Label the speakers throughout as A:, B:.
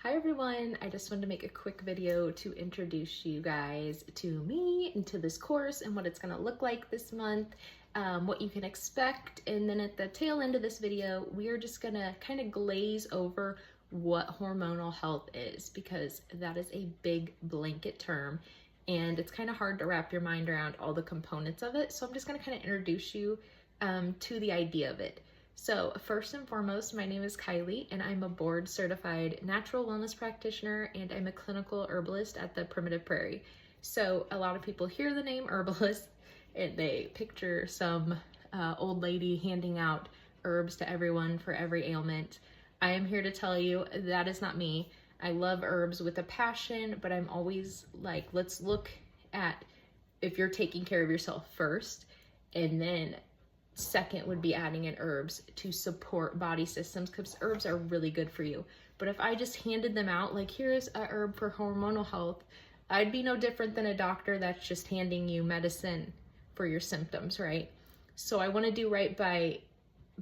A: Hi everyone, I just wanted to make a quick video to introduce you guys to me and to this course and what it's going to look like this month, what you can expect, and then at the tail end of this video we are just going to kind of glaze over what hormonal health is, because that is a big blanket term and it's kind of hard to wrap your mind around all the components of it. So I'm just going to kind of introduce you to the idea of it. So first and foremost, my name is Kylie and I'm a board certified natural wellness practitioner and I'm a clinical herbalist at the Primitive Prairie. So a lot of people hear the name herbalist and they picture some old lady handing out herbs to everyone for every ailment. I am here to tell you that is not me. I love herbs with a passion, but I'm always like, let's look at if you're taking care of yourself first, and then second would be adding in herbs to support body systems, because herbs are really good for you. But if I just handed them out, like here's a herb for hormonal health, I'd be no different than a doctor that's just handing you medicine for your symptoms, right? So I want to do right by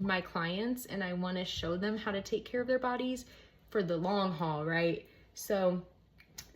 A: my clients and I want to show them how to take care of their bodies for the long haul, right? So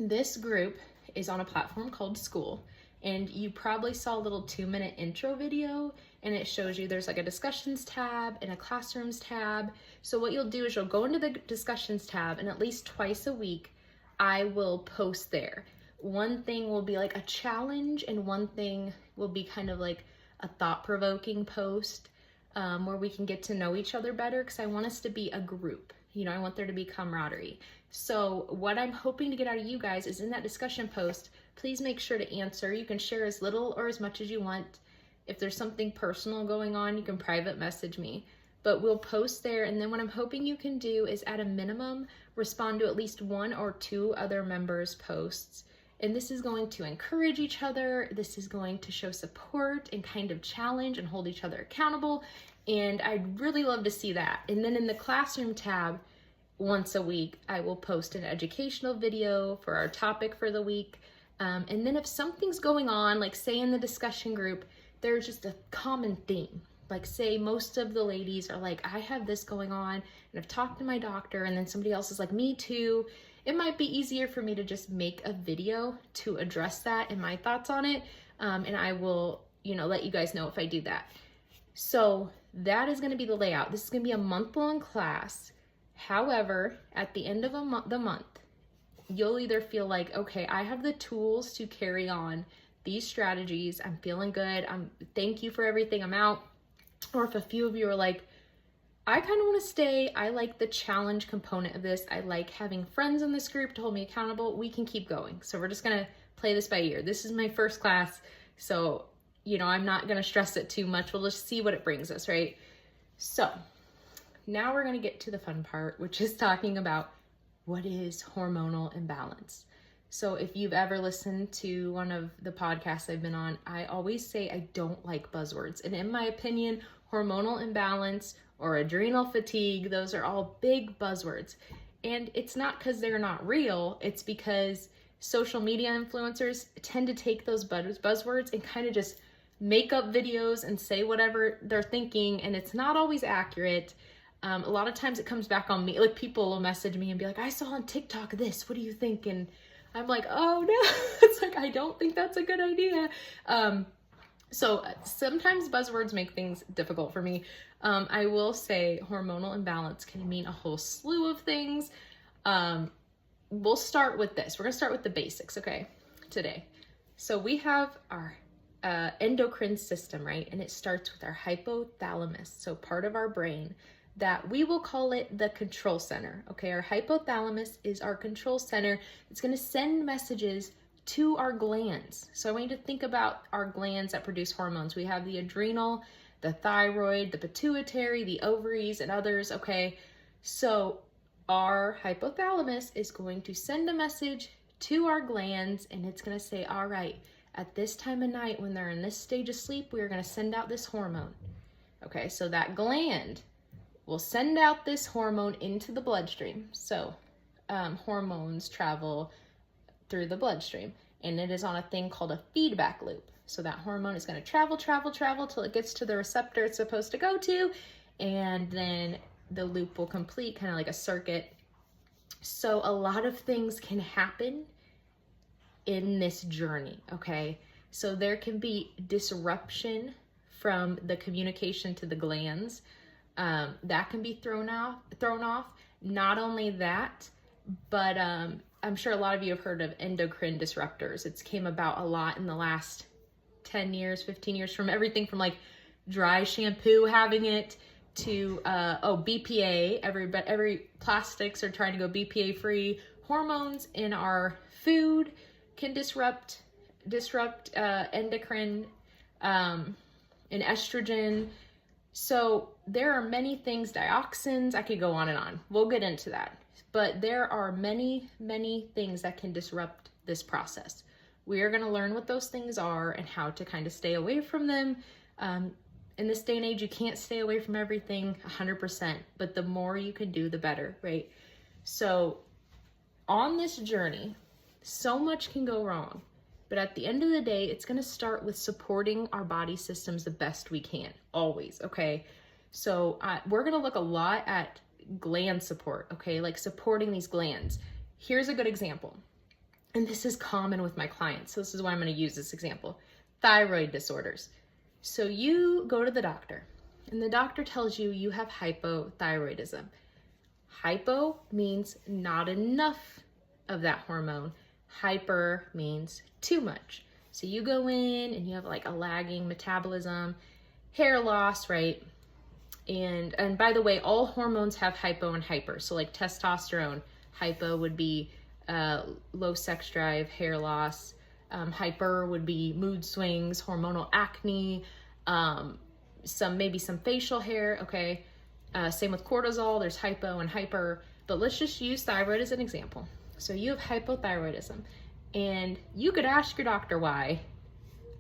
A: this group is on a platform called Skool. And you probably saw a little 2-minute intro video and it shows you there's like a discussions tab and a classrooms tab. So what you'll do is you'll go into the discussions tab and at least twice a week, I will post there. One thing will be like a challenge and one thing will be kind of like a thought-provoking post where we can get to know each other better, because I want us to be a group. You know, I want there to be camaraderie. So what I'm hoping to get out of you guys is in that discussion post, please make sure to answer. You can share as little or as much as you want. If there's something personal going on, you can private message me. But we'll post there, and then what I'm hoping you can do is at a minimum, respond to at least 1 or 2 other members' posts. And this is going to encourage each other. This is going to show support and kind of challenge and hold each other accountable. And I'd really love to see that. And then in the classroom tab, once a week, I will post an educational video for our topic for the week. And then if something's going on, like say in the discussion group, there's just a common theme. Like say most of the ladies are like, I have this going on and I've talked to my doctor, and then somebody else is like, me too. It might be easier for me to just make a video to address that and my thoughts on it. And I will, let you guys know if I do that. So that is going to be the layout. This is going to be a month-long class. However, at the end of the month, you'll either feel like, okay, I have the tools to carry on these strategies. I'm feeling good. Thank you for everything. I'm out. Or if a few of you are like, I kind of want to stay. I like the challenge component of this. I like having friends in this group to hold me accountable. We can keep going. So we're just going to play this by ear. This is my first class. So, I'm not going to stress it too much. We'll just see what it brings us, right? So now we're going to get to the fun part, which is talking about what is hormonal imbalance. So if you've ever listened to one of the podcasts I've been on, I always say I don't like buzzwords. And in my opinion, hormonal imbalance or adrenal fatigue, those are all big buzzwords. And it's not because they're not real, it's because social media influencers tend to take those buzzwords and kind of just make up videos and say whatever they're thinking, and it's not always accurate. A lot of times it comes back on me. Like people will message me and be like, I saw on TikTok this, what do you think? And I'm like, oh no, it's like, I don't think that's a good idea. So sometimes buzzwords make things difficult for me. I will say hormonal imbalance can mean a whole slew of things. We'll start with this. We're gonna start with the basics, okay, today. So we have our endocrine system, right? And it starts with our hypothalamus, so part of our brain that we will call it the control center, okay? Our hypothalamus is our control center. It's gonna send messages to our glands. So I want you to think about our glands that produce hormones. We have the adrenal, the thyroid, the pituitary, the ovaries, and others, okay? So our hypothalamus is going to send a message to our glands, and it's gonna say, all right, at this time of night when they're in this stage of sleep, we're gonna send out this hormone. Okay, so that gland will send out this hormone into the bloodstream. So hormones travel through the bloodstream, and it is on a thing called a feedback loop. So that hormone is going to travel till it gets to the receptor it's supposed to go to, and then the loop will complete, kind of like a circuit, So a lot of things can happen in this journey, okay? So there can be disruption from the communication to the glands. That can be thrown off. Not only that, but I'm sure a lot of you have heard of endocrine disruptors. It's came about a lot in the last 10 years, 15 years, from everything from like dry shampoo having it to BPA. Every plastics are trying to go BPA free. Hormones in our food can disrupt endocrine and estrogen. So there are many things, dioxins, I could go on and on. We'll get into that. But there are many, many things that can disrupt this process. We are going to learn what those things are and how to kind of stay away from them. In this day and age, you can't stay away from everything 100%, but the more you can do, the better, right? So on this journey, so much can go wrong. But at the end of the day, it's going to start with supporting our body systems the best we can, always, okay? So we're going to look a lot at gland support, okay? Like supporting these glands. Here's a good example. And this is common with my clients. So this is why I'm going to use this example. Thyroid disorders. So you go to the doctor and the doctor tells you you have hypothyroidism. Hypo means not enough of that hormone. Hyper means too much. So you go in and you have like a lagging metabolism, hair loss, right? And by the way, all hormones have hypo and hyper. So like testosterone, hypo would be low sex drive, hair loss. Hyper would be mood swings, hormonal acne, maybe some facial hair, okay? Same with cortisol, there's hypo and hyper, but let's just use thyroid as an example. So you have hypothyroidism, and you could ask your doctor why.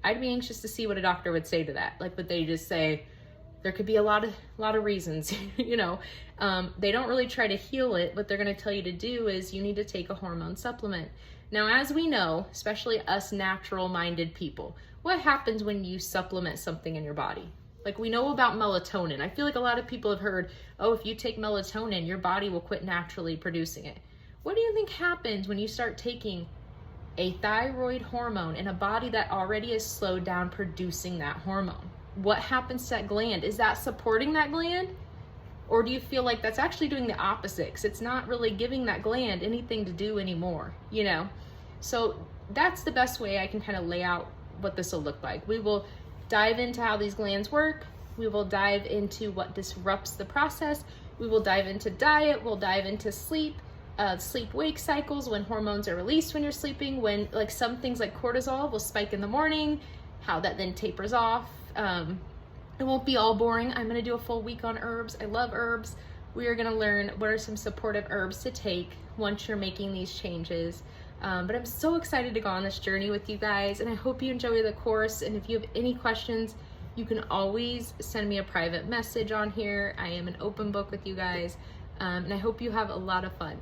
A: I'd be anxious to see what a doctor would say to that. Like, would they just say, there could be a lot of reasons, you know? They don't really try to heal it. What they're gonna tell you to do is you need to take a hormone supplement. Now, as we know, especially us natural-minded people, what happens when you supplement something in your body? Like, we know about melatonin. I feel like a lot of people have heard, oh, if you take melatonin, your body will quit naturally producing it. What do you think happens when you start taking a thyroid hormone in a body that already is slowed down producing that hormone? What happens to that gland? Is that supporting that gland? Or do you feel like that's actually doing the opposite? Because it's not really giving that gland anything to do anymore, you know? So that's the best way I can kind of lay out what this will look like. We will dive into how these glands work. We will dive into what disrupts the process. We will dive into diet. We'll dive into sleep, sleep-wake cycles, when hormones are released when you're sleeping, when like some things like cortisol will spike in the morning, how that then tapers off. It won't be all boring. I'm gonna do a full week on herbs. I love herbs. We are gonna learn what are some supportive herbs to take once you're making these changes. But I'm so excited to go on this journey with you guys, and I hope you enjoy the course. And if you have any questions, you can always send me a private message on here. I am an open book with you guys, and I hope you have a lot of fun.